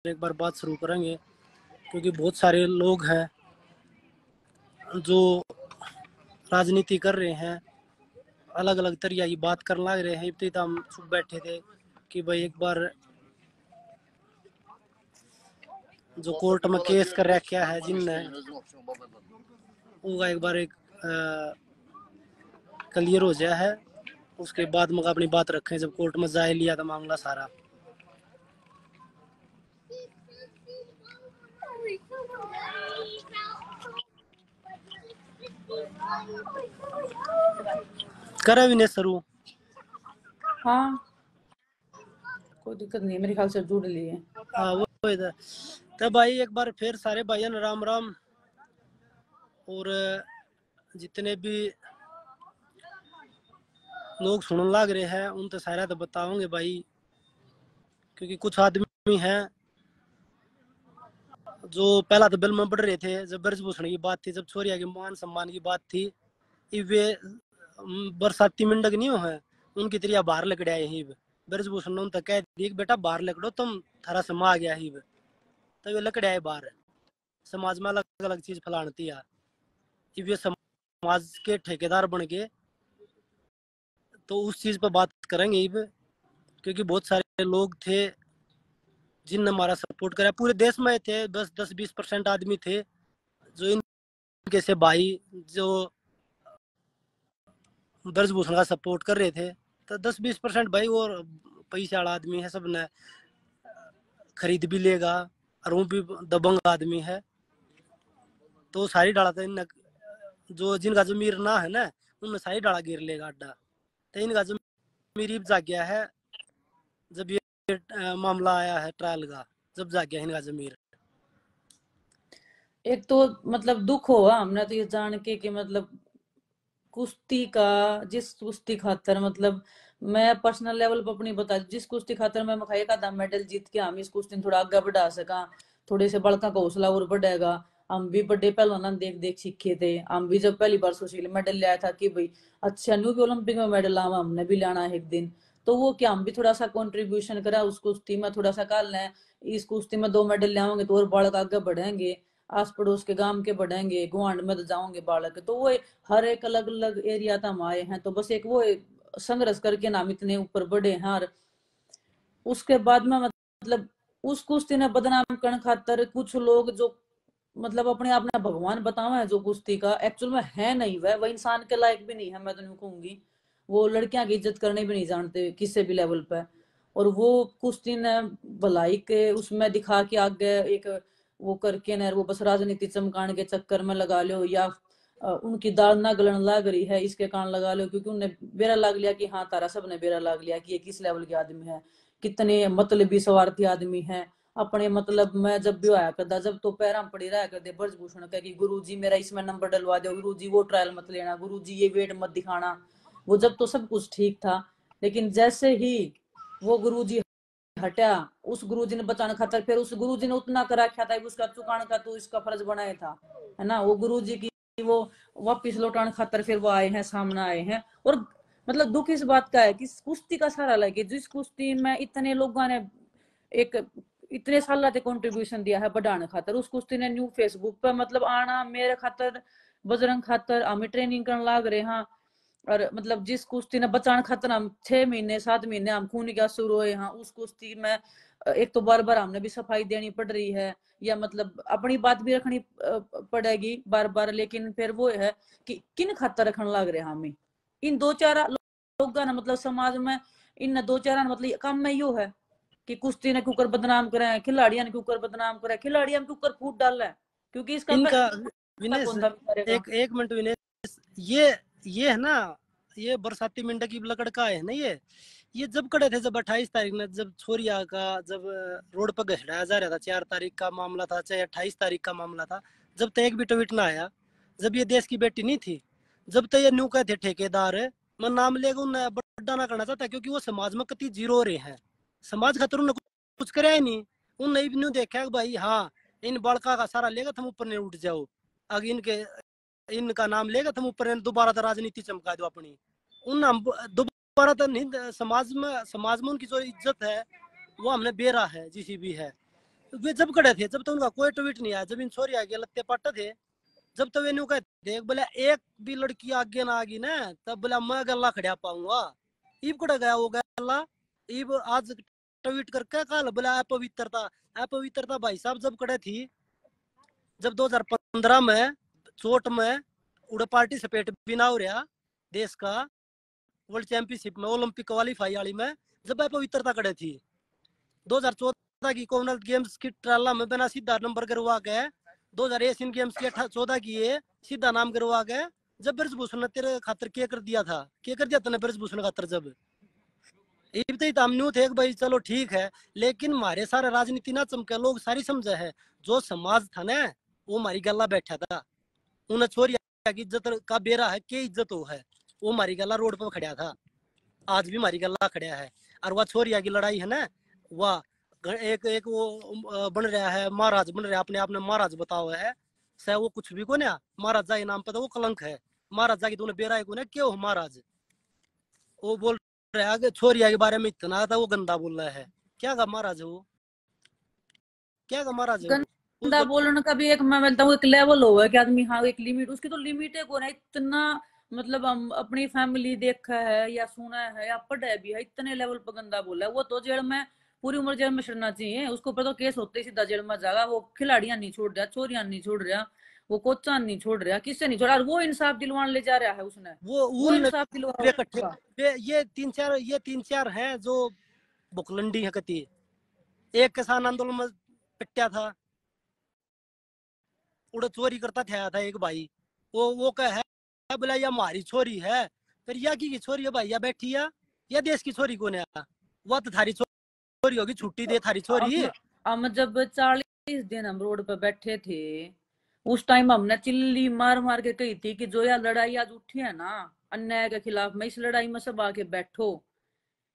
एक बार बात शुरू करेंगे, क्योंकि बहुत सारे लोग हैं जो राजनीति कर रहे हैं, अलग अलग तरीके की बात करने लग रहे हैं। इतने तो हम चुप बैठे थे कि भाई एक बार जो कोर्ट में केस कर रखा है जिनने, वो एक बार एक क्लियर हो जाए है, उसके बाद मगर अपनी बात रखें। जब कोर्ट में जाए लिया था मामला सारा। करे भी नहीं शुरू। हाँ कोई दिक्कत नहीं है, मेरे ख्याल से जुड़ लिए। हाँ वो इधर तो भाई एक बार फिर सारे भाइयों राम राम। और जितने भी लोग सुनने लग रहे हैं उन तो सारा तो बताओगे भाई, क्योंकि कुछ आदमी हैं जो पहला तो बिल में बढ़ रहे थे जब ब्रजभूषण की बात थी, जब छोरिया के मान सम्मान की बात थी। वे बरसाती मिंडक नहीं है उनकी तरिया बाहर लकड़े आए ही। ब्रजभूषण ने उनसे कह दी बेटा बाहर लकड़ो, तुम थारा समा आ गया ही। तो वे लकड़े आए बाहर। समाज में अलग अलग चीज फैलाती है। वे समाज के ठेकेदार बन गए। तो उस चीज पर बात करेंगे अब, क्योंकि बहुत सारे लोग थे जिनने हमारा सपोर्ट करा। पूरे देश में थे 10-20% आदमी थे जो इनके से भाई जो ब्रजभूषण का सपोर्ट कर रहे थे। तो 10-20% भाई और पैसे वाला आदमी है, सब ने खरीद भी लेगा। और वो भी दबंग आदमी है। तो सारी डाला था इन जो जिनका जमीर ना है ना, उनमें सारी डाला गिर लेगा अड्डा। तो इनका जमीर जाग गया है जब ये मामला आया है ट्रायल का, जब जाग गया इनका जमीर। एक तो मतलब दुख हुआ हमने तो ये जान के कि मतलब कुश्ती का जिस कुश्ती खातर मतलब मैं पर्सनल लेवल पर अपनी बता, जिस कुश्ती खातर मैं मखाई का दाम मेडल जीत के हम इस कुश्ती थोड़ा आगे बढ़ा सका, थोड़े से बड़का का हौसला और बढ़ेगा। हम भी बड़े पहलवान देख देख सीखे थे। हम भी जब पहली बार सुशील मेडल लिया था कि भाई अच्छा न्यू भी ओलंपिक में मेडल लावा, हमने भी लाना है एक दिन। तो वो क्या हम भी थोड़ा सा कंट्रीब्यूशन करा उस कुश्ती में, थोड़ा सा कर लें। इस कुश्ती में 2 मेडल ले आवेंगे तो और बालक आगे बढ़ेंगे, आस पड़ोस के गांव के बढ़ेंगे, गुआंढ में तो जाओगे बालक। तो वो हर एक अलग अलग एरिया तक हम आए हैं। तो बस एक वो संघर्ष करके नाम इतने ऊपर बढ़े हैं। और उसके बाद में मतलब उस कुश्ती ने बदनाम करने खातर कुछ लोग जो मतलब अपने आप ने भगवान बतावा है, जो कुश्ती का एक्चुअल में है नहीं, वह इंसान के लायक भी नहीं है। मैं तो नहीं कहूंगी, वो लड़कियां की इज्जत करने भी नहीं जानते किसी भी लेवल पे। और वो कुश्ती ने भलाई के उसमें दिखा के आगे एक वो करके न वो बस राजनीति चमकाने के चक्कर में लगा लो, या उनकी दाल ना गलन लग रही है इसके कारण लगा लो, क्योंकि उन्हें बेरा लाग लिया कि हाँ तारा सब ने बेरा लाग लिया कि ये किस लेवल के आदमी है, कितने मतलबी स्वार्थी आदमी है। अपने मतलब मैं जब भी आया करता, जब तो पैरा पड़ी रहा करते ब्रजभूषण का कि गुरुजी मेरा इसमें नंबर डलवा दो, गुरुजी वो ट्रायल मत लेना, गुरुजी ये वेट मत दिखाना। वो जब तो सब कुछ ठीक था, लेकिन जैसे ही वो गुरुजी हटा, उस गुरुजी ने बचाने खातर फिर उस गुरुजी ने उतना करा रखा था उसका चुकाने का तो इसका फर्ज बनाया था, है ना। वो गुरुजी की वो वापिस लौटाने खातर फिर वो आए हैं, सामने आए हैं। और मतलब दुख इस बात का है कि कुश्ती का सारा लगे, जिस कुश्ती में इतने लोगों ने एक इतने साल से कंट्रीब्यूशन दिया है बढ़ाने खातर, उस कुश्ती ने न्यू फेसबुक पर मतलब आना मेरे खातर बजरंग खातर हमें ट्रेनिंग करने लाग रहे हैं। और मतलब जिस कुश्ती ने बचाने खातर हम 6 महीने 7 महीने हम खून का शुरू हुए हैं, उस कुश्ती में एक तो बार बार हमने भी सफाई देनी पड़ रही है, या मतलब अपनी बात भी रखनी पड़ेगी बार बार। लेकिन फिर वो है कि किन खातर रखने लग रहे हमें इन 2-4 लोगों ने, मतलब समाज में इन 2-4 मतलब काम में यो है कि कुश्ती ने क्यों बदनाम करे, खिलाड़ियों ने क्यों बदनाम करे, खिलाड़ियों के ऊपर फूट डाल है क्योंकि इसका इनका विनेश एक मिनट विनेश, ये है ना, ये बरसाती मिंडा की लकड़का है ना। ये जब कड़े थे, जब 28 तारीख में जब छोरिया का जब रोड पर घसड़ाया जा रहा था, 4 तारीख का मामला था चाहे 28 तारीख का मामला था, जब तक एक भी ट्वीट ना आया, जब ये देश की बेटी नहीं थी, जब तक ये न्यू कहे थे ठेकेदार है मैं नाम लेगा उन्हें बड़ा ना करना चाहता, क्योंकि वो समाज में कति जीरो रहे हैं। समाज खातर उन्हें कुछ कराया ही नहीं। उन्हें न्यू देखा भाई हाँ इन बड़का का सारा लेगा तुम ऊपर नहीं उठ जाओ, अगर इनका नाम लेगा तुम ऊपर दोबारा तो राजनीति चमका दो अपनी। उन दोबारा तो समाज में उनकी जो इज्जत है वो हमने बेरा है जिसी भी है। वे जब खड़े थे जब तो उनका कोई ट्वीट नहीं आया, जब इन छोरी आगे लत्ते पट्टे थे, जब तो वे न्यू कहते बोले एक भी लड़की आगे ना आगी ना तब बोला मैं गला खड़ा पाऊंगा। ईब कड़ा गया वो गला, ईब आज ट्वीट करके कल बोला अपवित्रता। अपवित्रता भाई साहब जब कड़े थी, जब 2015 में चोट में उड़े पार्टिसिपेट भी ना हो रहा देश का वर्ल्ड चैंपियनशिप में ओलंपिक क्वालिफाई वाली में, जब अपवित्रता कड़े थी 2014 की कॉमनवेल्थ गेम्स की ट्राला में बिना सीधा नंबर करवा के, 2000 एशियन गेम्स की 14 की ये सीधा नाम करवा के, जब ब्रजभूषण ने तेरे खातर क्या कर दिया था, क्या कर दिया तूने ब्रजभूषण खातर, जब हम न्यू थे भाई चलो ठीक है, लेकिन हमारे सारे राजनीति ना चमके लोग सारी समझे है, जो समाज था ना वो हमारी गला बैठा था, उन्हें छोरी की इज्जत का बेरा है, क्या इज्जत हो है, वो हमारी गला रोड पर खड़ा था, आज भी हमारी गला खड़ा है। और वह छोरिया की लड़ाई है ना, वह एक एक वो बन रहा है महाराज, बन रहा है अपने आप ने महाराज बताओ है, सह वो कुछ भी को ना महाराजा के नाम पे तो वो कलंक है, महाराजा की तूने बेरा को ना क्यों महाराज, वो बोल रहा है कि छोरिया के बारे में इतना था वो गंदा बोल रहा है, क्या का महाराज है वो, क्या का महाराज है वो गंदा बोलने का भी एक मैं बोलता हूँ एक लेवल हो है कि आदमी, हाँ एक लिमिट, उसकी तो लिमिट है को ना इतना, मतलब हम अपनी फैमिली देखा है या सुना है या पढ़ा भी है, इतने लेवल पर गंदा बोला है वो तो जेल में पूरी उम्र जेल में चढ़ना चाहिए उसको, ऊपर तो केस होते ही सीधा जेल में जाएगा। वो खिलाड़ियां नहीं छोड़ रहा, छोरियां नहीं छोड़ रहा, वो कोचान नहीं छोड़ रहा, किससे नहीं छोड़ा, और वो इंसाफ दिलवाने ले जा रहा है उसने, वो इंसाफ दिलवा। ये तीन चार हैं जो बुकलंडी है कती, एक किसान आंदोलन में पिटा था, उड़े चोरी करता था एक भाई, वो कह है बोला ये हमारी छोरी है, फिर या की छोरी है भाई या बैठी है, या देश की छोरी को ने, वह तो थारी छोरी होगी, छुट्टी दे थारी छोरी। हम जब 40 दिन हम रोड पे बैठे थे उस टाइम हमने चिल्ली मार मार के कही थी कि जो यह लड़ाई आज उठी है ना अन्याय के खिलाफ में, इस लड़ाई में सब आके बैठो,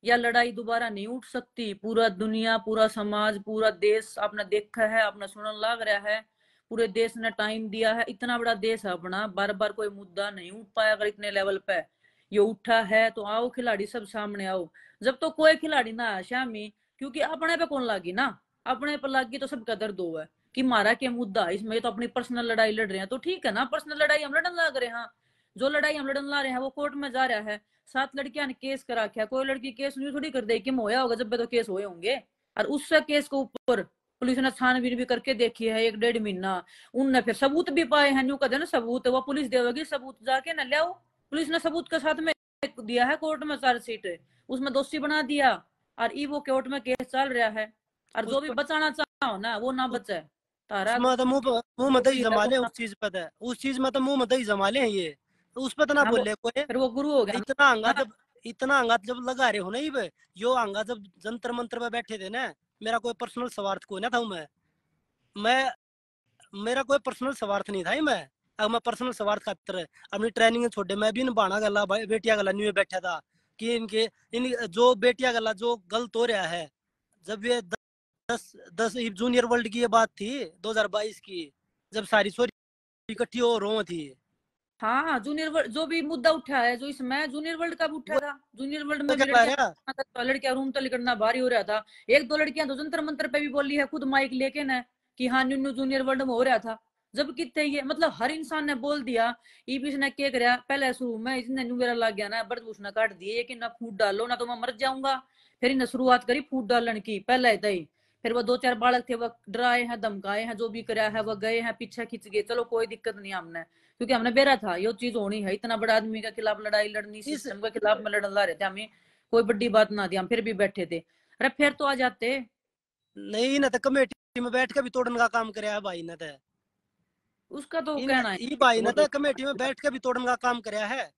यह लड़ाई दोबारा नहीं उठ सकती। पूरा दुनिया, पूरा समाज, पूरा देश आपने देखा है, आपने सुनने लग रहा है, पूरे देश ने टाइम दिया है, इतना बड़ा देश है अपना, बार बार कोई मुद्दा नहीं उठ पाया, अगर इतने लेवल पे ये उठा है तो आओ खिलाड़ी सब सामने आओ। जब तो कोई खिलाड़ी ना आया शामी, क्योंकि अपने पे कौन लागी ना, अपने पे लागी तो सबका दर्द हुआ है कि मारा क्या मुद्दा, इसमें तो अपनी पर्सनल लड़ाई लड़ रहे हैं तो ठीक है ना, पर्सनल लड़ाई हम लड़न लग रहे हैं, जो लड़ाई हम लड़न ला रहे हैं वो कोर्ट में जा रहा है, 7 लड़कियां ने केस करा क्या, कोई लड़की केस नहीं थोड़ी कर दे कि होया होगा, जब तो केस हुए होंगे। और उस केस के ऊपर पुलिस ने छानबीन भी करके देखी है 1-1.5 महीना, उनने फिर सबूत भी पाए हैं, न्यू कहते ना सबूत वो पुलिस देगी, सबूत जाके ना ले आओ, पुलिस ने सबूत के साथ में दिया है कोर्ट में चार्जशीट, उसमें दोषी बना दिया, और ई वो कोर्ट में केस चल रहा है, और जो भी बचाना चाहो ना वो ना बचे तारा, मुंह में दही जमा ले उस चीज पे, उस चीज में तो मुंह में दही जमा ले ये, उस पे तो ना बोले कोई, फिर वो गुरु हो गया इतना हंगा जब लगा रहे हो ना ये, यो हंगा जब जंतर मंत्र पे बैठे थे ना, मेरा कोई पर्सनल स्वार्थ को ना था, मैं मेरा कोई पर्सनल स्वार्थ नहीं था, मैं अब मैं पर्सनल स्वार्थ खातर अपनी ट्रेनिंग छोड़े, मैं भी बाणा गला बेटिया गला न्यू बैठा था कि इनके इन जो बेटिया गला जो गलत हो रहा है, जब ये 10 जूनियर वर्ल्ड की ये बात थी 2022 की, जब सारी छोरी इकट्ठी हो रो थी। हाँ जूनियर वर्ल्ड जो भी मुद्दा उठा है, जो इसमें जूनियर वर्ल्ड कब उठा था, जूनियर वर्ल्ड में भी लड़कियां रूम तो निकलना भारी हो रहा था, 1-2 लड़कियां तो जंतर मंतर पे भी बोली है खुद माइक लेके ना कि हाँ न्यू जूनियर वर्ल्ड में हो रहा था, जब कितने ये मतलब हर इंसान ने बोल दिया। ईबीस ने क्या कराया पहले शुरू में, इसने न्यू मेरा लग गया ना ब्रजभूषण काट दिए कि ना फूट डालो ना तो मैं मर जाऊंगा, फिर इन्हें शुरुआत करी फूट डालने की पहले ही, फिर वो 2-4 बालक थे वो डराए हैं धमकाए हैं, जो भी कराया है वो गए हैं पीछे खिंच गए, चलो कोई दिक्कत नहीं हमने, क्योंकि हमने बेरा था ये चीज होनी है, इतना बड़ा आदमी के खिलाफ लड़ाई लड़नी, सिस्टम के खिलाफ में लड़न ला रहे थे, हमें कोई बड़ी बात ना थी, हम फिर भी बैठे थे। अरे फिर तो आ जाते नहीं ना, तो कमेटी में बैठ के भी तोड़ने का काम कराया भाई ने, तो उसका तो कहना है ये भाई ने तो कमेटी में बैठ के भी तोड़ने का काम कराया है।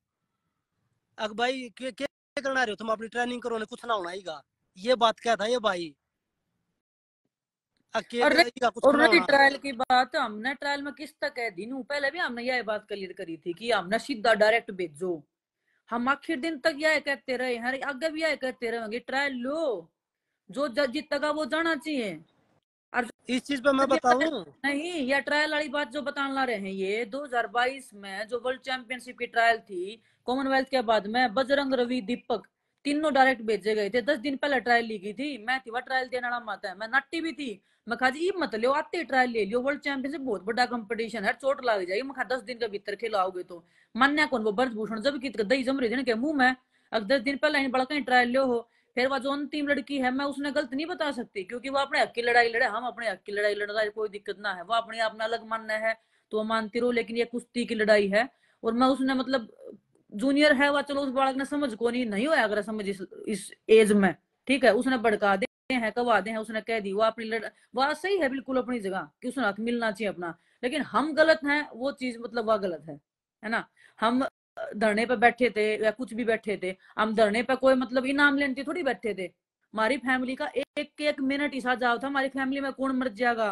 अब भाई क्या करना रहे हो तुम, अपनी ट्रेनिंग करो ना, कुछ ना होना हीगा, ये बात क्या था ये भाई, और रही ट्रायल की बात, हमने ट्रायल में किस तक है दिन पहले भी हमने यह बात क्लियर करी थी कि हमने सीधा डायरेक्ट भेजो, हम आखिर दिन तक यह कहते रहे हैं, आगे भी यह कहते रहेंगे ट्रायल लो, जो जीतेगा वो जाना चाहिए। और इस चीज पे मैं बताऊं नहीं, यह ट्रायल वाली बात जो बताने ला रहे हैं, ये 2022 में जो वर्ल्ड चैंपियनशिप की ट्रायल थी कॉमनवेल्थ के बाद में, बजरंग रवि दीपक तीनों डायरेक्ट भेजे गए थे। 10 दिन पहले ट्रायल ली गई थी, मैं थी वह ट्रायल देने वाला माता है, मैं नट्टी भी थी। मैं कहा जी मत लो, आते ट्रायल ले लियो, वर्ल्ड चैंपियनशिप बहुत बड़ा कंपटीशन है, चोट लग जाएगी। मैं कहा 10 दिन के भीतर खिलाओगे तो मान्या कौन वो ब्रजभूषण जब की दही जम रही थी के मुंह में। अब 10 दिन पहले बड़ा कहीं ट्रायल लो हो। फिर वह जो अंतिम लड़की है मैं उसने गलत नहीं बता सकती, क्योंकि वो अपने हक की लड़ाई लड़े, हम अपने हक की लड़ाई लड़ रहा है, कोई दिक्कत ना है। वो अपने आप में अलग मानना है तो मानती रहो, लेकिन ये कुश्ती की लड़ाई है। और मैं उसने मतलब जूनियर है वह, चलो उस बालक ने समझ को नहीं होया अगर समझ इस एज में, ठीक है। उसने भड़का दे हैं कवा दे हैं, उसने कह दी वो अपनी वह सही है बिल्कुल अपनी जगह कि उसने हक मिलना चाहिए अपना। लेकिन हम गलत हैं वो चीज मतलब वह गलत है ना। हम धरने पे बैठे थे या कुछ भी बैठे थे, हम धरने पे कोई मतलब इनाम लेने थोड़ी बैठे थे। हमारी फैमिली का एक एक मिनट हिस्सा जाओ था, हमारी फैमिली में कौन मर जाएगा।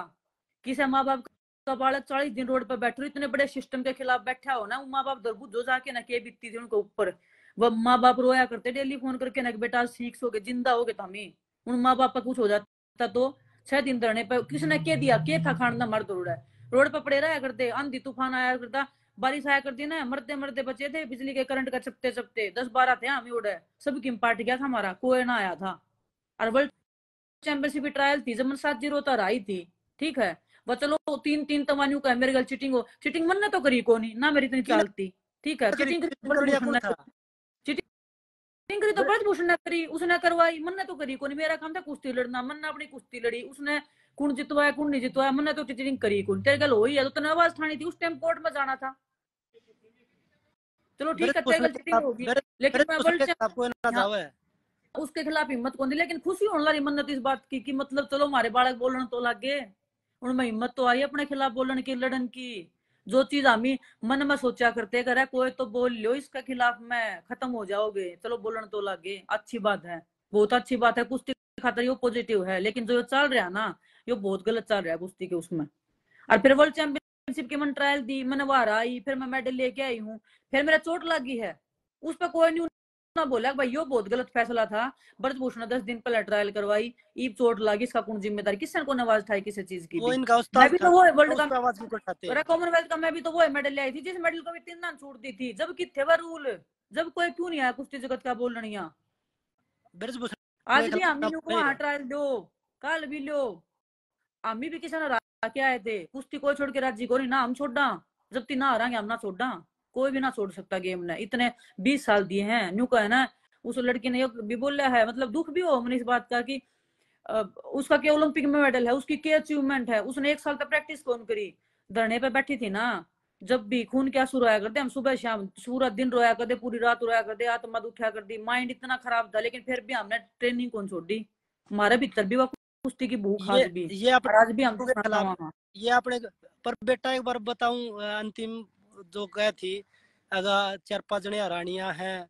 किसी माँ बाप का बालक 40 दिन रोड पर बैठे, इतने बड़े सिस्टम के खिलाफ बैठा हो ना, माँ बाप दरबूज जो जाके ना के बीतती थी उनके ऊपर। वो माँ बाप रोया करते डेली फोन करके ना, बेटा सीख सो गए जिंदा हो गए तो हमें। उन माँ बाप का कुछ हो जाता तो 6 दिन धरने पर किसने के दिया के था खाना मर्द रोड पर पड़े रहा करते। आंधी तूफान आया करता, बारिश आया करती ना, मरते मरते बचे थे बिजली के करंट का चपते चपते 10-12 थे हम उड़े, सब किम पाट गया था हमारा, कोई ना आया था। और वर्ल्ड चैंपियनशिप ट्रायल थी जब 7-0 तो आई थी, ठीक है। वो चलो 3-3 तमानियों का मेरे गल चीटिंग हो, चीटिंग मन ने तो करी को नहीं ना, मेरी इतनी चालती, ठीक है। चीटिंग चीटिंग करी तो ब्रजभूषण ने करी, उसने करवाई, मन ने तो करी को नहीं। मेरा काम था कुश्ती लड़ना, मन ने अपनी कुश्ती लड़ी, उसने कौन जितवाया कौन नहीं जितवाया, मन ने तो चीटिंग करी कौन। तेरे गल हुई है तो तने आवाज उठानी थी, उस टाइम कोर्ट में जाना था। चलो ठीक है तेरे गल चीटिंग होगी, लेकिन मैं वर्ल्ड उसके खिलाफ हिम्मत कौन दी। लेकिन खुशी होने लगी मन्नत इस बात की कि मतलब चलो हमारे बालक बोलन तो लगे, उनमें हिम्मत तो आई अपने खिलाफ बोलन की लड़न की। जो चीज हम मन में सोचा करते करे कोई तो बोल लो इसके खिलाफ में खत्म हो जाओगे, चलो बोलन तो लगे, अच्छी बात है, बहुत अच्छी बात है। कुश्ती खातर ये पॉजिटिव है, लेकिन जो चल रहा है ना ये बहुत गलत चल रहा है कुश्ती के उसमें। और फिर वर्ल्ड चैंपियनशिप की मैंने ट्रायल दी, मैंने बाहर आई, फिर मैं मेडल लेके आई हूँ, फिर मेरा चोट लगी है। उस पर कोई नहीं ना बोला भाई यो बहुत गलत फैसला था, ब्रजभूषण ने 10 दिन पहले ट्रायल करवाई, ईब चोट लगी, इसका कौन जिम्मेदारी, किसने कौन आवाज उठाई किसी चीज की वो भी। इनका मैं उस्ताद भी था, तो वो वर्ल्ड उस का पे आवाज क्यों उठाते हैं? कॉमनवेल्थ का मैं भी तो वो मेडल ले आई थी, जिस मेडल को भी 3 दान छूट दी थी, जब कि थे वह रूल, जब कोई क्यों नहीं आया कुश्ती जगत का बोलना यहाँ। ब्रजभूषण आज के भी हम खिलाफ ही नहीं वहां है। ट्रायल दो, कल भी लो, हम भी किसी ने के आए थे, कुश्ती कोई छोड़ के राजी को नहीं ना, हम छोड़ा जब तीन हारांगे हम ना छोड़ा, कोई भी ना छोड़ सकता गेम ने, इतने 20 साल दिए हैं। न्यू का है ना, उस लड़की ने भी बोला है, मतलब दुख भी हो मैंने इस बात का कि उसका क्या ओलंपिक में मेडल है, उसकी क्या अचीवमेंट है, उसने 1 साल तक प्रैक्टिस कौन करी, धरने पे बैठी थी ना। जब भी खून क्या आंसू रोया करते हम, सुबह शाम पूरा दिन रोया करते, पूरी रात रोया करते, आत्मा दुखा कर दी, माइंड इतना खराब था, लेकिन फिर भी हमने ट्रेनिंग कौन छोड़ दी, हमारे भीतर भी वो कुश्ती की भूख आज भी, ये और आज भी हम अपने के खिलाफ वहां। ये अपने। पर बेटा एक बार बताऊं, अंतिम जो गए थी अगर 4-5 जने हरानियां हैं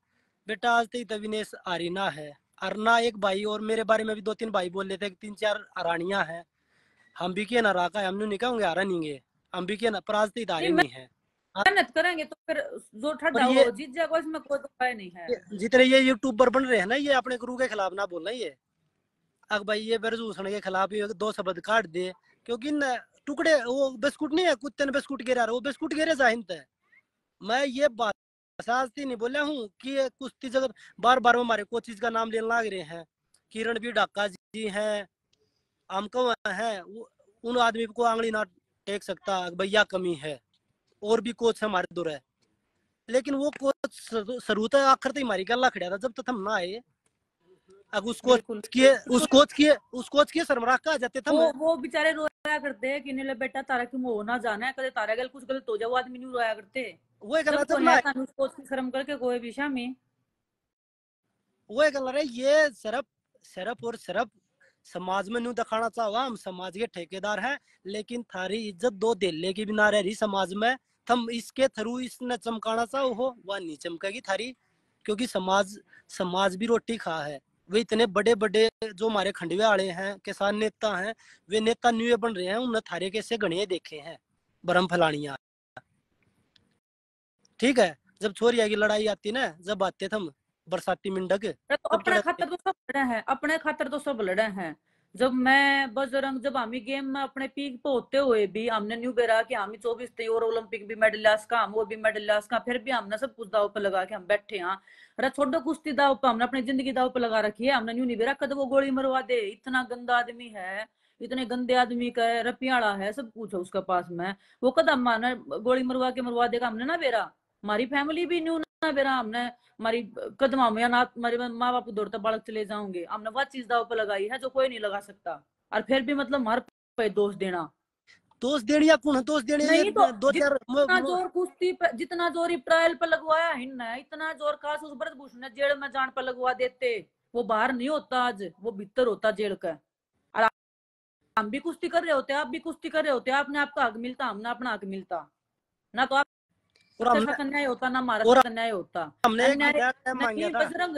बेटा, आज तक तविनेश हारीना है। अरना एक भाई और मेरे बारे में भी 2-3 भाई बोल रहे थे कि 3-4 हरानियां हैं, हम भी के ना राका है, हमने नहीं कहूंगे हारा नहीं है, हम भी के ना, पर आज तक हारे नहीं है। मेहनत करेंगे तो फिर जो और ठंडा ये वो जीत जाएगा, इसमें कोई दुख नहीं है। जितने ये यूट्यूबर बन रहे हैं ना, ये अपने गुरु के खिलाफ ना बोलना। ये अग भाई ये ब्रजभूषण के खिलाफ ये 2 शब्द काट दे, क्योंकि न टुकड़े वो बिस्कुट नहीं है, कुत्ते ने बिस्कुट गिरा, वो बिस्कुट गिरे जाहिंत है। मैं ये बात साजती नहीं बोला हूँ कि ये कुश्ती जगत बार बार हमारे कोचिज का नाम लेने लग रहे हैं, किरण भी डाका जी हैं, हमको है, उन आदमी को आंगली ना टेक सकता भैया, कमी है। और भी कोच हमारे दूर है, लेकिन वो कोच शुरू तक आखिर तक हमारी गला खड़ा था जब तक हम ना आए। अब बिल्कुल उस कोच के सरमराह का जाते थे। वो बेचारे रोया करते हैं कि नहीं बेटा तारा क्यों हो ना जाना है, कदे तारा गल कुछ गलत हो जाए, वो आदमी नहीं रोया करते। वो गल जब जब कोई ना है तानु उस कोच की शर्म करके कोई भी शामी, वो गल रहे, ये सिर्फ सिर्फ और सिर्फ समाज में नहीं दिखाना चाहो, हम समाज के ठेकेदार हैं, लेकिन थारी इज्जत दो देले की भी ना रह रही समाज में। तुम इसके थ्रू इसने चमकाना चाहो हो, वह नहीं चमकेगी थारी, क्योंकि समाज समाज भी रोटी खा है। वे इतने बड़े बड़े जो हमारे खंडवे वाले हैं, किसान नेता हैं, वे नेता न्यू बन रहे हैं, उन्हें थारे कैसे गणिये देखे हैं बरम फलानिया। ठीक है, जब छोरिया की लड़ाई आती ना, जब आते थे हम बरसाती मिंडक, तो तब अपने चढ़े खातर तो सब लड़े हैं, अपने खातर तो सब लड़े हैं। जब मैं बजरंग, जब हम गेम में अपने पीक पे होते हुए भी हमने न्यू बेरा कि हम 24 थे और ओलंपिक भी मेडलिस्ट का, हम वो भी मेडलिस्ट का, फिर भी हमने सब कुछ दाव पे लगा के हम बैठे हैं। अरे छोड़ो कुश्ती दाव पे, हमने अपनी जिंदगी दाव पे लगा रखी है। हमने न्यू नहीं बेरा कद वो गोली मरवा दे, इतना गंदा आदमी है, इतने गंदे आदमी का है, रपियाला है, सब कुछ है उसके पास में। वो कदम माना गोली मरवा के मरवा देगा, हमने ना बेरा। हमारी फैमिली भी न्यू ना बेरा, हमने हमारी कदमा में या ना हमारे माँ बाप दौड़ता बालक चले जाओगे, हमने वह चीज दाव पे लगाई है जो कोई नहीं लगा सकता। और फिर भी मतलब हर पे दोष देना, दोष देने या कौन दोष देने, ये नहीं तो दो चार जितना जोर कुश्ती पे, जितना जोर ट्रायल पे लगवाया है, इतना जोर काश उस ब्रजभूषण ने जेल में जान पे लगवा देते। वो बाहर नहीं होता आज, वो भीतर होता जेल का। और हम भी कुश्ती कर रहे होते, आप भी कुश्ती कर रहे होते, आपने आपका हक मिलता, हमने अपना हक मिलता ना। तो और आपके हमने साथ अन्याय होता ना हमारे और साथ अन्याय होता। हमने एक अन्याय घंटा टाइम मांगा नहीं था। बजरंग,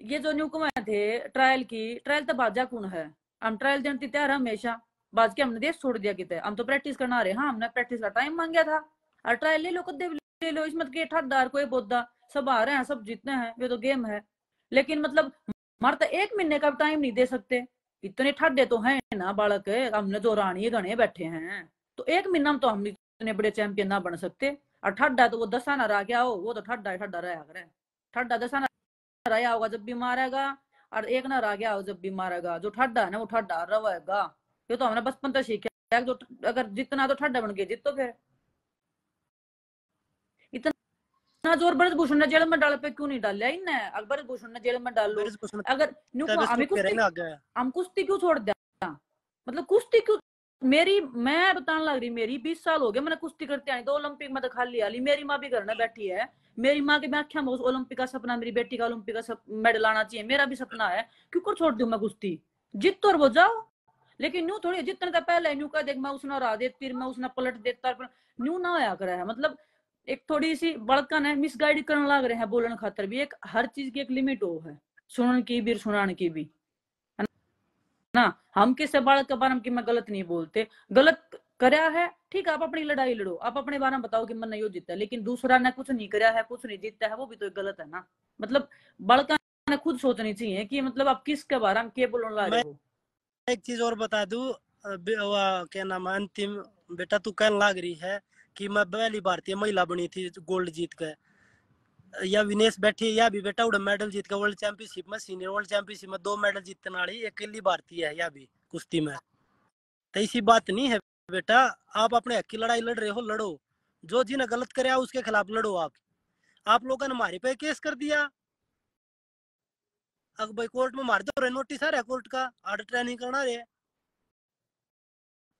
ये जो न्यूकम थे ट्रायल की, ट्रायल तो बाजा कौन है, हम ट्रायल देने तैयार हमेशा। बाज के हमने देश छोड़ दिया कितने, हम तो प्रैक्टिस करना रहे। हाँ हमने प्रैक्टिस का टाइम मांगा था, और ट्रायल ले लो, कदे ले लो, इसमें के ठड्डार कोई बोदा, सब आ रहे हैं, सब जीतने हैं, ये तो गेम है। लेकिन मतलब हमारे तो 1 महीने का टाइम नहीं दे सकते, इतने ठड्डे तो हैं ना बालक, हमने जो रानी गणे बैठे हैं, तो 1 महीना में तो हम इतने बड़े चैंपियन ना बन सकते। और ठड्डा तो वो दसा ना रहा क्या हो, वो तो ठड्डा ठड्डा रहा करे, ठड्डा दसा रहा होगा जब भी मारेगा, और एक ना रह गया हो जब भी मारेगा। जो ठड्डा है ना वो ठड्डा रहेगा। ये तो हमने बचपन से सीखा है, जो अगर जितना तो ठड्डा बन के जीतो फिर। इतना जोर ब्रजभूषण ने जेल में डाल पे क्यों नहीं डाल, इन अकबर भूषण ने जेल में डाल लो। मेरे को अगर न्यू को तबीयत हमें सुन के कुश्ती, रहना आ गया। हम कुश्ती क्यों छोड़ दिया, मतलब कुश्ती क्यों। मेरी, मैं बताने लग रही, मेरी 20 साल हो गए मैंने कुश्ती करते आई, तो ओलंपिक में तो खाली आली, मेरी माँ भी घर में बैठी है। मेरी माँ के व्याख्या में ओलंपिक का सपना, मेरी बेटी का ओलंपिक का मेडल आना चाहिए, मेरा भी सपना है। क्यों कर छोड़ दू मैं कुश्ती, जीत तो और वो जाओ। लेकिन न्यू थोड़ी जितने का पहले न्यू का देख मैं उसने हरा दे, फिर मैं उसने पलट देता, न्यू ना होया करा है। मतलब एक थोड़ी सी बड़कन है, मिसगाइड करने लग रहे हैं बोलने खातर भी। एक हर चीज की एक लिमिट हो है, सुनने की भी सुनाने की भी, है ना। हम किसी बालक के बारे में कि मैं गलत नहीं बोलते, गलत करया है ठीक है, आप अपनी लड़ाई लड़ो, आप अपने बारे में बताओ कि मैंने यो जीता है, लेकिन दूसरा ने कुछ नहीं करया है, कुछ नहीं जीता है, वो भी तो गलत है ना। मतलब बड़का ने खुद सोचनी चाहिए कि मतलब आप किसके बारे में क्या बोलने ला रहे मैं हो। एक चीज और बता दूं, क्या नाम है, अंतिम बेटा तू कहने लग रही है कि मैं पहली भारतीय महिला बनी थी गोल्ड जीत कर, या विनेश बैठी है, या भी बेटा उड़ा मेडल जीत कर वर्ल्ड चैंपियनशिप में, सीनियर वर्ल्ड चैंपियनशिप में 2 मेडल जीतने वाली अकेली भारतीय है, या भी कुश्ती में। तो ऐसी बात नहीं है बेटा, आप अपने हक की लड़ाई लड़ रहे हो, लड़ो। जो जिन्हें गलत करे उसके खिलाफ लड़ो। आप लोगों ने हमारे पे केस कर दिया, अब भाई कोर्ट में मार दो, नोटिस आ रहा है कोर्ट का, आर्डर ट्रेनिंग करना रहे,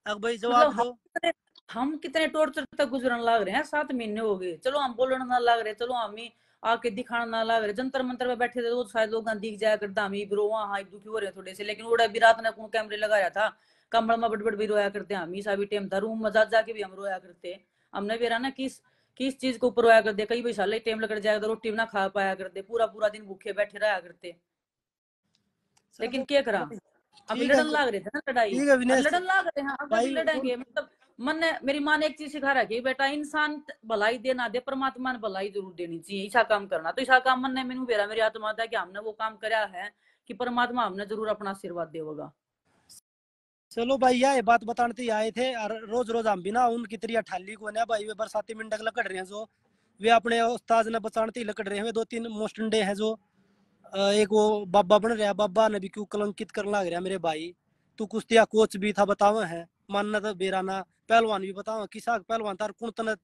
अब भाई जवाब मतलब दो। हम कितने टॉर्चर तक गुजरने लग रहे हैं, 7 महीने हो गए, चलो हम बोलने ना लग रहे, चलो हम ही आके दिखाना ना लग रहे। जंतर मंतर पे बैठे थे तो शायद लोग दिख जाया करता, हम ब्रो हाँ दुखी हो रहे थोड़े से, लेकिन उड़ा भी रात ने कैमरे लगाया था, कमल में बड़ बड़ भी रोया करते, हम ही सा भी टाइम था, रूम में जा जाके भी हम रोया करते। हमने भी रहा ना किस चीज के ऊपर रोया करते, कई भाई साल टाइम लग जाएगा, रोटी भी ना खा पाया करते, पूरा पूरा दिन भूखे बैठे रहा करते। लेकिन चलो क्या करा, अभी ठीक है, लड़न लाग रहे थे ना लड़ाई, ठीक है और विनेश लड़न लाग रहे हैं, आगे भी भाई। लड़ेंगे। मतलब मन ने, मेरी माँ ने एक चीज सिखा रखी है, बेटा इंसान भलाई दे ना दे, परमात्मा ने भलाई जरूर देनी चाहिए, ऐसा काम करना। तो ऐसा काम मन ने मैनू बेरा, मेरी आत्मा था कि हमने वो काम कराया है कि परमात्मा हमने जरूर अपना आशीर्वाद देगा। चलो भाई, ये बात बताने आए थे, और रोज रोज हम भी ना उनकी तरह ठाली को ना भाई, वे बरसाती मिंडक लकड़ रहे हैं जो, वे अपने उस्ताद ने बचाने लकड़ रहे हैं। वे 2-3 मोस्टंडे हैं जो, एक वो बाबा बन रहा, बाबा ने भी क्यों कलंकित करने लग रहा मेरे भाई। तू कुश्तिया कोच भी था बतावा है, मानना तो बेराना पहलवान भी बतावा, किसा पहलवान तार कुण ने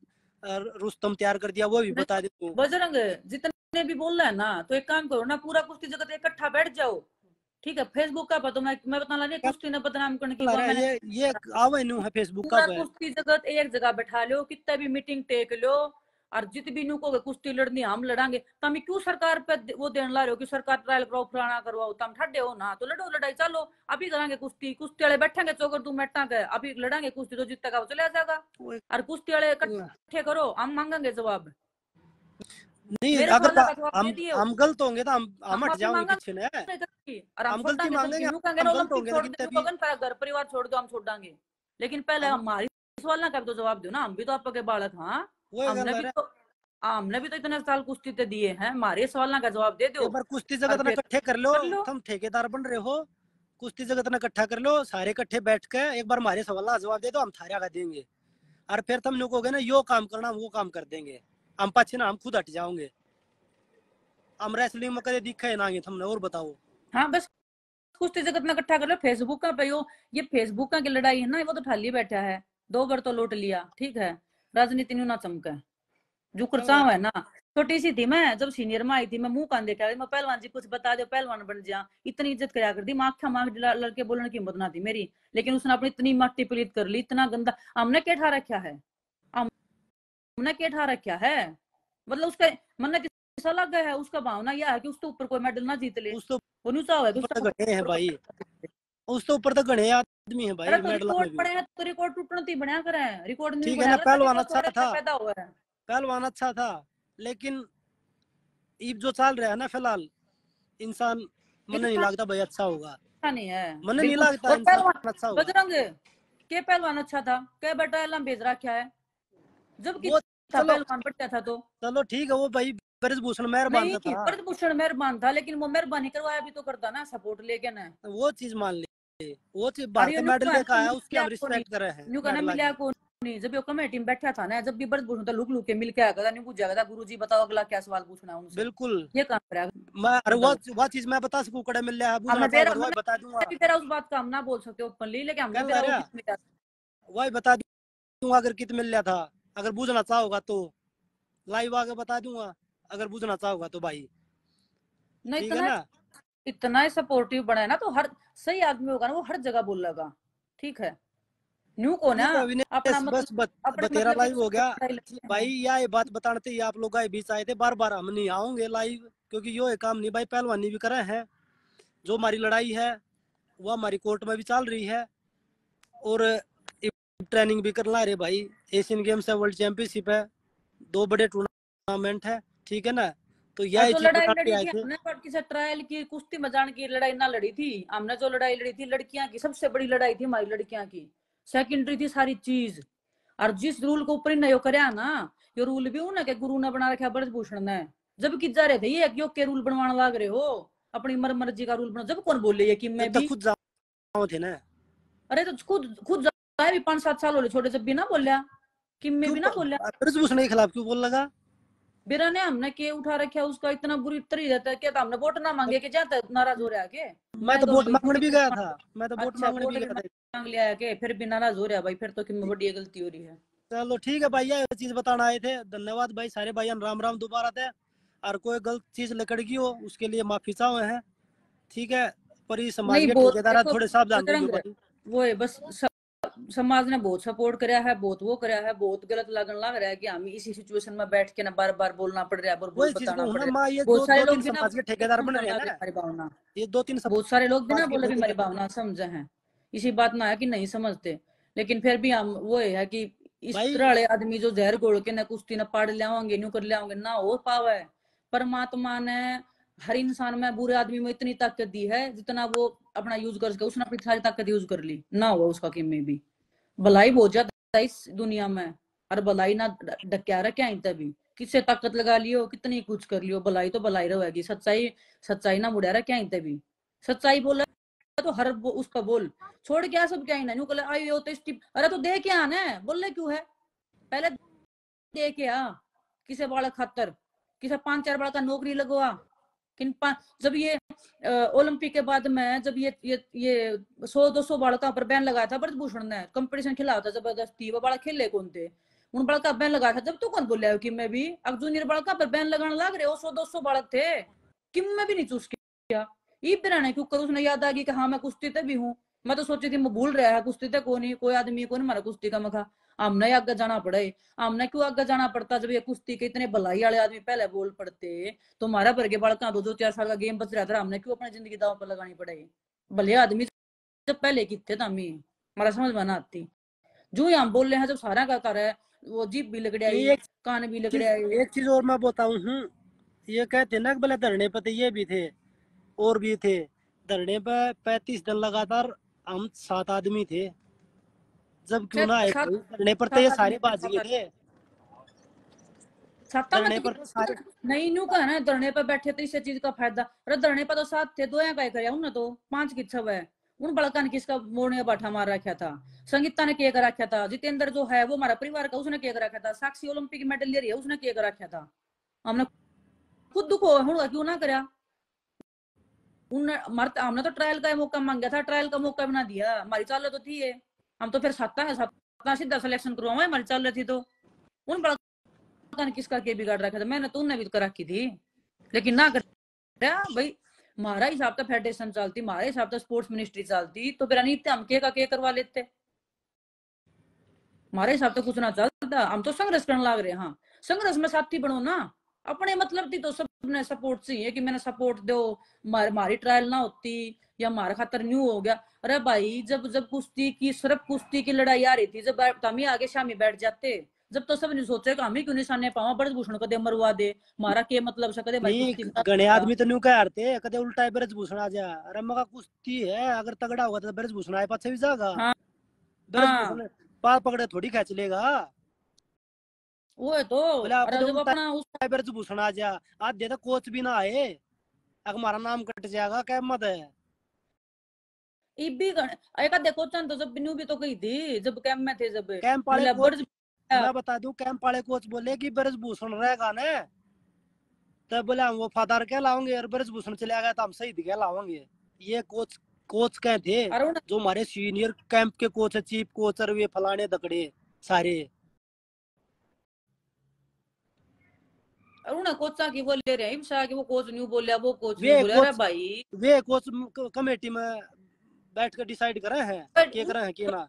रुस्तम तैयार कर दिया वो भी बता दे तू। बजरंग जितने भी बोल रहे हैं ना, तो एक काम करो ना, पूरा कुश्ती जगत इकट्ठा बैठ जाओ, ठीक है। फेसबुक का तो मैं बता रही कुश्ती ने बदनाम करने की वो मैंने, ये आवे न्यू है फेसबुक का पूरा पे। कुश्ती जगत एक जगह बैठा लो, कितना भी मीटिंग टेक लो, और जित भी नु को कुश्ती लड़नी हम लड़ांगे। तम क्यों सरकार पे वो देने ला रहे हो कि सरकार ट्रायल कराओ फलाना करवाओ, तम ठड्डे हो ना, तो लड़ो लड़ाई, चलो अभी करांगे कुश्ती, कुश्ती वाले बैठेंगे चौकर तू मैटा के, अभी लड़ांगे कुश्ती, तो जीतेगा वो चले जाएगा। और कुश्ती वाले इकट्ठे करो, हम मांगेंगे जवाब, नहीं, मेरे अगर सवाल का जवाब दे दिए, हम गलत होंगे तो हम हम हट माफी जाओगे पीछे ने। मांगेंगे, और हम हम छोड़ गलती देंगे सबकी, मांगेंगे, न्यू कहेंगे ना हम गलत ओलंपिक होंगे छोड़ लेकिन दे, न्यू तभी कहेंगे घर परिवार छोड़ दो, हम छोड़ देंगे। लेकिन पहले हम हमारी सवाल का तो जवाब दो ना, हम भी तो आपके बालक। हाँ वो गल है। हमने भी तो इतने साल कुश्ती ते दिए हैं, हमारे सवाल का जवाब दे दो एक बार कुश्ती और जगत ने फिर इकट्ठे कर लो, कर लो। तुम ठेकेदार बन रहे हो, कुश्ती जगत ने इकट्ठा कर लो, सारे इकट्ठे बैठ के एक बार हमारे सवाल जवाब दे दो, हम थारे आगे देंगे। और फिर तुम लोग कहोगे ना यो काम करना, वो काम कर देंगे। हम पाछे ना, हम खुद हट जाओगे। हम रेसलिंग में कदे दिखे ना तुमने, और बताओ। हाँ बस कुश्ती जगत में इकट्ठा कर लो, फेसबुक का पे ये फेसबुक का की लड़ाई है ना, वो तो ठाली बैठा है, 2 बार तो लौट लिया, ठीक है। राजनीति न्यू ना चमके, जो खर्चाव है ना। छोटी सी थी मैं, जब सीनियर में आई थी, मैं मुंह कान देखा, मैं पहलवान जी कुछ बता दो, पहलवान बन जा, इतनी इज्जत करा कर दी, माखा माख लड़के बोलने की हिम्मत ना थी मेरी। लेकिन उसने अपनी इतनी मट्टी पलीत कर ली, इतना गंदा। हमने क्या ठा रखा है, हमने क्या ठा रखा है, मतलब उसका मन किसा लग गया है, उसका भावना यह है कि उसके ऊपर कोई मेडल ना जीत ले, उस तो वो न्यू चाह घने हैं भाई, उस तो ऊपर तो घने आदमी है भाई अरे तो मेडल में रिकॉर्ड भी। पड़े हैं तो रिकॉर्ड टूटना थी, बनया करे रिकॉर्ड नहीं ठीक है ना, बनाया पहलवान अच्छा थोड़े था, पैदा हुआ है। पहलवान अच्छा था, लेकिन अब जो चल रहा है ना फिलहाल, इंसान मन नहीं इंसान लगता भाई अच्छा होगा, नहीं है मन नहीं बिल्कुल। लगता और इंसान पहलवान अच्छा होगा। बजरंग के पहलवान अच्छा था, क्या बेटा एलम भेज रखा है, जब की वो था चलो, पहलवान बढ़िया था तो। चलो ठीक है, वो भाई ब्रजभूषण मेहरबान नहीं का था, ब्रजभूषण मेहरबान था, लेकिन वो मेहरबानी करवाया भी तो करता ना, सपोर्ट लेके ना। वो चीज मान ली, वो चीज अरे भारत ये मेडल लेकर आया, उसकी मिला हम को नहीं, रिस्पेक्ट कर रहे हैं न्यू कहना मेडल मिला की। को नहीं, जब ये कमेटी में बैठा था ना, जब भी ब्रजभूषण तो लुक लुक के मिल के आया था, नहीं पूछ जाएगा गुरु जी बताओ अगला क्या सवाल पूछना है उनसे, बिल्कुल, ये काम करेगा। मैं अरे बताओ, वो चीज मैं बता सकूं, कड़े मिल रहा है, हमने बूझना तेरा चाहोगे तो वही हमने बता दूंगा। भी तेरा उस बात का हम ना बोल सकते ओपनली, लेकिन हमने कह तेरा रहा उस दिन मिला। वही बता दूंगा, अगर कित मिल रहा था, अगर बूझना चाहोगा तो लाइव आके बता दूंगा, अगर बूझना चाहोगा तो भाई, नहीं ठीक है इतना ना। इतना ही सपोर्टिव बना है ना, तो हर सही आदमी होगा ना, वो हर जगह बोलेगा, ठीक है। न्यू को ना ठीक है अपना विनेश, बस मतलब, अपने तेरा मतलब लाइव हो गया की भाई। है। ये बात बताते ही आप लोग आए बीच आए थे, बार बार हम नहीं आओगे लाइव, क्योंकि यो है काम नहीं भाई, पहलवानी भी करे हैं, जो हमारी लड़ाई है वो हमारी कोर्ट में भी चल रही है, और ट्रेनिंग भी कर ला रहे भाई। एशियन गेम्स है, वर्ल्ड चैंपियनशिप है, 2 बड़े टूर्नामेंट है, ठीक है ना। तो और यह जो चीज लड़ाई बताते लड़ी आए थी थे। हमने किसी ट्रायल की कुश्ती मैदान की लड़ाई ना लड़ी थी हमने, जो लड़ाई लड़ी थी लड़कियां की, सबसे बड़ी लड़ाई थी हमारी लड़कियां की, सेकेंडरी थी सारी चीज। और जिस रूल को ऊपर ही करया ना, ये रूल भी उन्हें के गुरु ने बना रखा ब्रजभूषण ने, जब कि जा रहे थे ये योग के रूल बनवाने लाग रहे हो, अपनी मर्जी का रूल बना, जब कौन बोले ये कि जब मैं तक भी। खुद जाओ थे ना, अरे तो खुद खुद जाए भी 5-7 साल हो छोटे, जब भी ना बोलिया कि मैं क्यों भी ना बोलिया। ब्रजभूषण के खिलाफ क्यों बोल लगा। बिरा ने हमने के उठा रखा उसका इतना बुरी तरीके रहता है, क्या तो हमने वोट ना मांगे के जाता नाराज हो रहा है के, मैं मैं तो तो वोट भाई मांगने भी गया था, मैं तो वोट अच्छा मांगने वोट भी भी गया था। मांग लिया है के, फिर भी नाराज हो रहा है भाई, फिर तो कि बड़ी गलती हो रही है। चलो ठीक है भाई, ये चीज बताना आए थे, धन्यवाद भाई सारे भाई, राम राम दोबारा थे। और कोई गलत चीज लकड़ गई हो उसके लिए माफी चाहो है, ठीक है। पर ये समाज नहीं के बहुत ठेकेदार देखो थोड़े सावधान रहियो बजरंग भाई। वो है बस समाज ने बहुत सपोर्ट कराया है, बहुत वो कराया है, बहुत गलत लगन लग रहा है कि हम इसी सिचुएशन में बैठ के ना बार बार बोलना पड़ रहा है, बार बोल वही चीज बताना को पड़ ना रहा माँ, है। ये बहुत सारे दो तीन लोग भी ना समाज के ठेकेदार बन रहे समझने हैं लगे ना, हमारी भावना, ये 2-3 बहुत सारे लोग भी ना समाज के बोले भी लोग हमारी हैं। भावना समझे हैं, इसी बात ना है कि नहीं समझते। लेकिन फिर भी हम वो है कि इस भाई तरह वाले आदमी जो जहर घोल के ना कुश्ती ना पाड़ लियाओगे न्यू कर लियाओगे ना हो पावे। परमात्मा ने हर इंसान में बुरे आदमी में इतनी ताकत दी है, जितना वो अपना यूज कर सके, उसने अपनी सारी ताकत यूज कर ली ना हुआ उसका किमी भी। भलाई बहुत ज्यादा है इस दुनिया में, और भलाई ना डक्या रखे आई तभी, किससे ताकत लगा लियो कितनी कुछ कर लियो, भलाई तो भलाई रहेगी, सच्चाई सच्चाई ना मुड़ा रखे आई तभी। सच्चाई बोला तो हर उसका बोल छोड़ क्या सब क्या ही ना न्यू कल आई हो तो अरे तो दे क्या आना है, बोलने क्यों है, पहले दे के आ, किसे बालक खातर, किसे 5-4 बालक का नौकरी लगवा। किन जब ये ओलंपिक के बाद में जब ये 100-200 बालकों पर बैन लगाया था ब्रजभूषण ने, कंपटीशन खिलाया था जबरदस्ती, वो बालक खेले कौन थे, उन बालक का बैन लगाया था, जब तो कौन बोले कि मैं भी अब जूनियर बालका पर बैन लगाने लग रहे हो, 100-200 बालक थे कि मैं भी नहीं चूस किया। ये बिराने क्यों कर उसने याद आ गई कि हाँ मैं कुश्ती भी हूँ, मैं तो सोची थी मैं भूल रहा है कुश्ती को नहीं कोई आदमी को नहीं मारा कुश्ती का मखा। हमने आगे जाना पड़े, हमने क्यों आगे जाना पड़ता जब ये कुश्ती के इतने भलाई वाले आदमी पहले बोल पड़ते, तो हमारा भर के बालका 2-4 साल का गेम बच रहा था, हमने क्यों अपनी जिंदगी दाव पर लगानी पड़ेगी। भले आदमी जब पहले कितने तमी हमारा समझ में ना आती, जो हम बोल रहे हैं जब सारा का कर है, वो जीप भी लगड़ाई एक कान भी चीज लगड़ाई। एक चीज और मैं बताऊं हूँ, ये कहते ना कि बोले धरने पे तो ये भी थे और भी थे, धरने पे 35 दिन लगातार हम 7 आदमी थे, जब क्यों ना आए सात कोई धरने पर, तो सात ये आदमी सारे बाज गए थे छाता में धरने पर, तो सारे। नहीं न्यू का है ना, धरने पर बैठे तो इस चीज का फायदा, अरे धरने पर तो 7 थे, 2 का कराया उन्होंने तो 5 की छव है, उन बड़का ने किसका मोड़ने का बाठा मार रखा था, संगीता ने क्या कर रखा था, जितेंद्र जो है वो हमारा परिवार का, उसने क्या कर रखा था, साक्षी ओलंपिक मेडल ले रही है, उसने क्या कर रखा था। हमने खुद दुख होगा क्यों ना करा, हमने तो ट्रायल का मौका मांगा था, ट्रायल का मौका बना दिया, हमारी चाल तो थी है, हम तो फिर सत्ता सीधा सिलेक्शन करवाए हमारी चाल रही थी। तो उन बड़का ने किसका के बिगाड़ रखा था, मैंने तो उन्हें भी कर रखी थी, लेकिन ना कर भाई, हमारा हिसाब तो फेडरेशन चलती, हमारा हिसाब तो स्पोर्ट्स मिनिस्ट्री चलती, तो फिर अनित्य हम के का के करवा लेते, हमारे हिसाब तो कुछ ना चलता, हम तो संघर्ष करने लग रहे। हाँ, संघर्ष में साथी बनो ना, अपने मतलब थी तो सबने सपोर्ट चाहिए कि मैंने सपोर्ट दो, हमारी ट्रायल ना होती या हमारा खातर न्यू हो गया। अरे भाई, जब जब कुश्ती की, सिर्फ कुश्ती की लड़ाई आ रही थी, जब हम ही आगे शामी बैठ जाते, जब तो सब नहीं सोचे कि हम ही क्यों निशाने पावा, ब्रजभूषण कदे मरवा दे, हमारा के मतलब से कदे भाई नहीं कुश्ती गणे आदमी तो न्यू कह रहे कदे उल्टा है ब्रजभूषण आ जा, अरे मगा कुश्ती है, अगर तगड़ा होगा तो ब्रजभूषण आए पाछे भी जाएगा। हाँ हाँ, ब्रजभूषण पार पकड़े थोड़ी खेच लेगा। वो है तो। बोले आप अरे कदे जब उल्टा अपना उस है ब्रजभूषण आ जा, आज दे तो कोच भी ना आए, अगर हमारा नाम कट जाएगा क्या मत है। भी एक आधे कोचन तो जब न्यू भी तो गई थी, जब कैंप में थे, जब कैंप वाले बोले कोच, ब्रज, मैं बता दूं कैंप वाले कोच बोले कि ब्रजभूषण रहेगा ना, तब बोले हम वफादार क्या लाओगे, और ब्रजभूषण चले गया तो हम शहीद क्या लाओगे। ये कोच कोच क्या थे, अरुण जो हमारे सीनियर कैंप के कोच है, चीफ कोच और वे फलाने दकड़े सारे। अरुण कोचा की बोले रहे हिमसा कि वो कोच न्यू बोलिया, वो कोच न्यू वे बोलिया, अरे कोच भाई वे कोच कमेटी में बैठ कर डिसाइड करे हैं क्या करे हैं कि ना।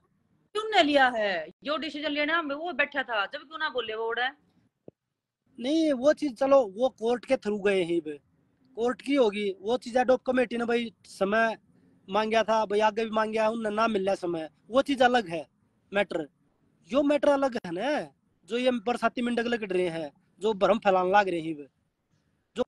क्यों ने लिया है जो डिसीजन लेना में, वो बैठा था, जब क्यों ना बोले वो उड़ा। नहीं वो चीज चलो वो कोर्ट के थ्रू गए ही, कोर्ट की होगी वो चीज, एडोप कमेटी ने भाई समय मांगा था भाई, आगे भी मांगा, उन्हें ना मिल रहा समय, वो चीज अलग है मैटर। जो मैटर अलग है ना, जो ये बरसाती मिंडक लग रहे हैं, जो भ्रम फैलाने लग रहे हैं, जो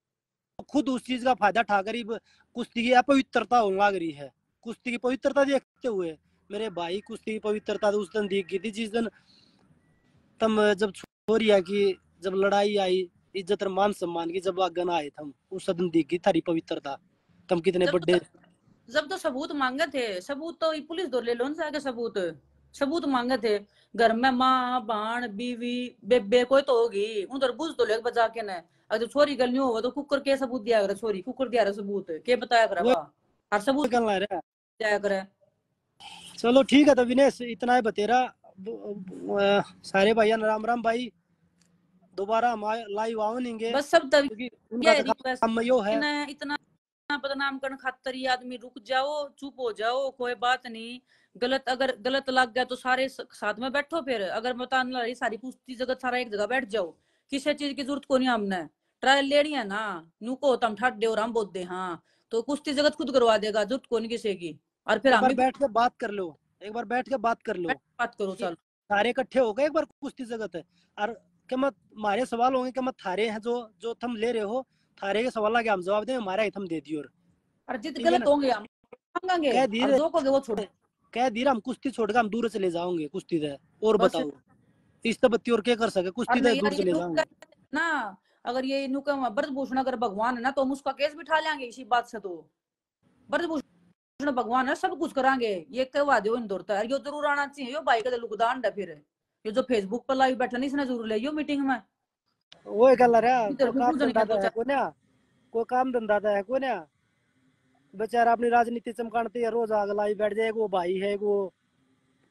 खुद उस चीज का फायदा उठाकर ही कुश्ती की अपवित्रता होने लग रही है। कुश्ती की पवित्रता देखते हुए मेरे भाई, कुश्ती की पवित्रता तो उस दिन दी गई थी जिस दिन तुम जब छोरिया की जब लड़ाई आई, इज्जत और मान सम्मान की जब आगन आए थे, उस दिन दी गई थारी पवित्रता, तुम कितने जब बड़े। जब तो सबूत मांगे थे, सबूत तो पुलिस दो ले लो ना जाके, सबूत सबूत मांगे थे, घर में माँ बाण बीवी बेबे कोई तो होगी, उधर बुझ तो ले बजा के न, अगर छोरी गल नहीं होगा तो कुकर के सबूत दिया करे, छोरी कुकर दिया रहा सबूत के बताया करे वो वाह, और सबूत करना रहा। दिया करे। चलो ठीक है तो विनेश इतना है बतेरा, सारे भैया राम राम भाई, दोबारा हम लाइव आओगे बस सब तब क्योंकि उनका ये तो रिक्वेस्ट काम यो है। इतना बदनाम करने खातर ये आदमी रुक जाओ, चुप हो जाओ, कोई बात नहीं, गलत अगर गलत लग गया तो सारे साथ में बैठो, फिर अगर बताने लगी सारी कुश्ती जगत सारा एक जगह बैठ जाओ, किसी चीज की जरूरत को नहीं, हमने ट्रायल लेनी है ना, नू को हम ठाडे और हम बोलते हाँ, तो कुश्ती जगत खुद करवा देगा, जरूरत को नहीं किसी की, और फिर एक हम बार ही बैठ के बात कर लो, एक बार बैठ के बात कर लो बात करो कि चल। सारे इकट्ठे हो गए एक बार कुश्ती जगत है, और क्या मत हमारे सवाल होंगे कि मत थारे हैं जो जो तुम ले रहे हो, थारे के सवाल के हम जवाब दें, हमारे ही तुम दे दियो। और जिद ठीक है गलत ना, होंगे हम मांगेंगे, कह और धीरे जो कहोगे वो छोड़, कह धीरे हम कुश्ती छोड़कर हम दूर चले जाओगे कुश्ती से, और बस। बताओ इस तो बत्ती और क्या कर सके, और कुश्ती से नहीं यार दूर ये चले नुक्का जाओगे। ना, अगर ये नुक्का ब्रजभूषण अगर भगवान है ना, तो हम उसका केस बिठा लेंगे इसी बात से, तो ब्रजभूषण भगवान है, सब कुछ करांगे, ये कहवा दो इन दौड़ता है, यो जरूर आना चाहिए, यो भाई का लुकदान है, फिर ये जो फेसबुक पर लाइव बैठा नहीं, इसने जरूर ले यो मीटिंग में, वो गल रहा इधर कोई काम कंक्लूजन धंधा क्या तो दो है को ना, कोई काम धंधा तो है को ना, बेचारा अपनी राजनीति चमकाते है, रोज आग लाई बैठ जाए। वो भाई है वो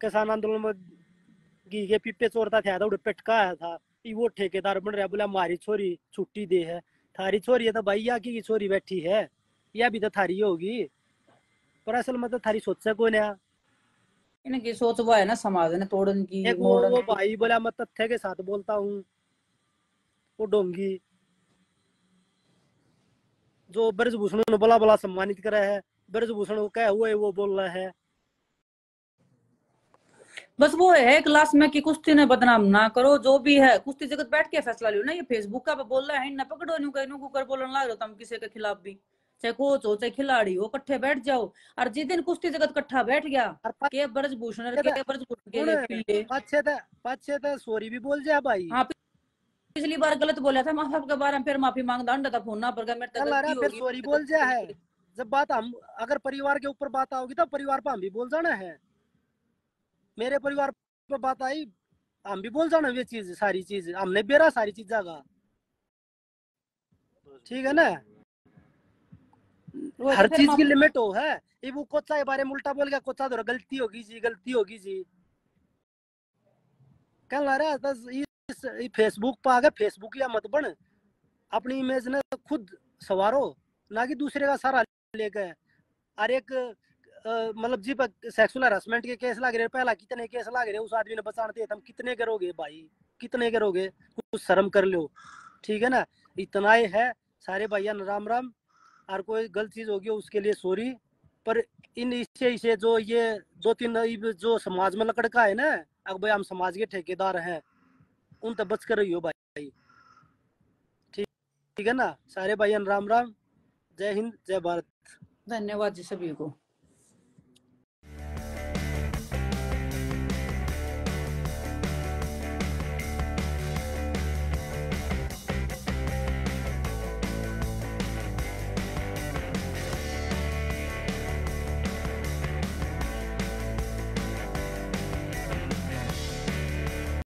किसान आंदोलन में घी के पीपे चोरता था तो पिटका आया था, वो ठेकेदार बन रहा, बोला हमारी छोरी छुट्टी दे है, थारी छोरी है तो भैया की छोरी बैठी है, यह भी तो थारी होगी, पर असल में तो थारी सोच को ना। इनकी सोच वो है ना, समाज ने तोड़न की एक मोड़न वो की। भाई बोला मैं तथ्य के साथ बोलता हूँ, वो डोंगी जो ब्रजभूषण ने बला बला सम्मानित करा है, ब्रजभूषण को क्या हुआ है वो बोल रहा है। बस वो है क्लास में कि कुश्ती ने बदनाम ना करो, जो भी है कुश्ती जगत बैठ के फैसला लियो ना, ये फेसबुक का बोल रहा है ना, पकड़ो न्यू कहीं कुकर बोलने लग रहे हो तुम किसी के खिलाफ भी, चाहे कोच हो चाहे खिलाड़ी हो, इकट्ठे बैठ जाओ, और जिस दिन कुश्ती जगत इकट्ठा बैठ गया, के ब्रजभूषण के ब्रजभूषण के पिल्ले। पाछे तो सॉरी भी बोल जा भाई। हाँ, पिछली बार गलत बोला था माँ बाप के बारे में, फिर माफी मांगदा अंडा था फोन ना पर, मेरे तो कल आ रहा गलती फिर होगी, सॉरी बोल जा है, जब बात हम अगर परिवार के ऊपर बात आओगी तो परिवार पर हम भी बोल जाना है। मेरे परिवार पर बात आई, हम भी बोल जाना ये चीज, सारी चीज हमने बेरा सारी चीज का, ठीक है ना। वो तो हर फिर चीज की लिमिट हो है। ये वो कोचा के बारे में उल्टा बोल गया, कोचा तो गलती होगी जी, गलती होगी जी। कह रहा है बस इस फेसबुक पर आ गए, फेसबुक या मत बन, अपनी इमेज ने खुद सवारो, ना कि दूसरे का सारा लेकर। और एक मतलब जी पर सेक्सुअल हरासमेंट के केस लग रहे, पहला कितने केस लग रहे, उस आदमी ने बचाने थे, तुम कितने करोगे भाई, कितने करोगे, कुछ शर्म कर लो, ठीक है ना। इतना ही है सारे भैया, राम राम। और कोई गलत चीज होगी उसके लिए सॉरी। पर इन इसे जो ये 2-3 जो समाज में लकड़का है ना, अब भाई हम समाज के ठेकेदार हैं, उन तक बच कर रही हो भाई, ठीक है ना। सारे भाई राम राम, जय हिंद जय भारत। धन्यवाद जी सभी को।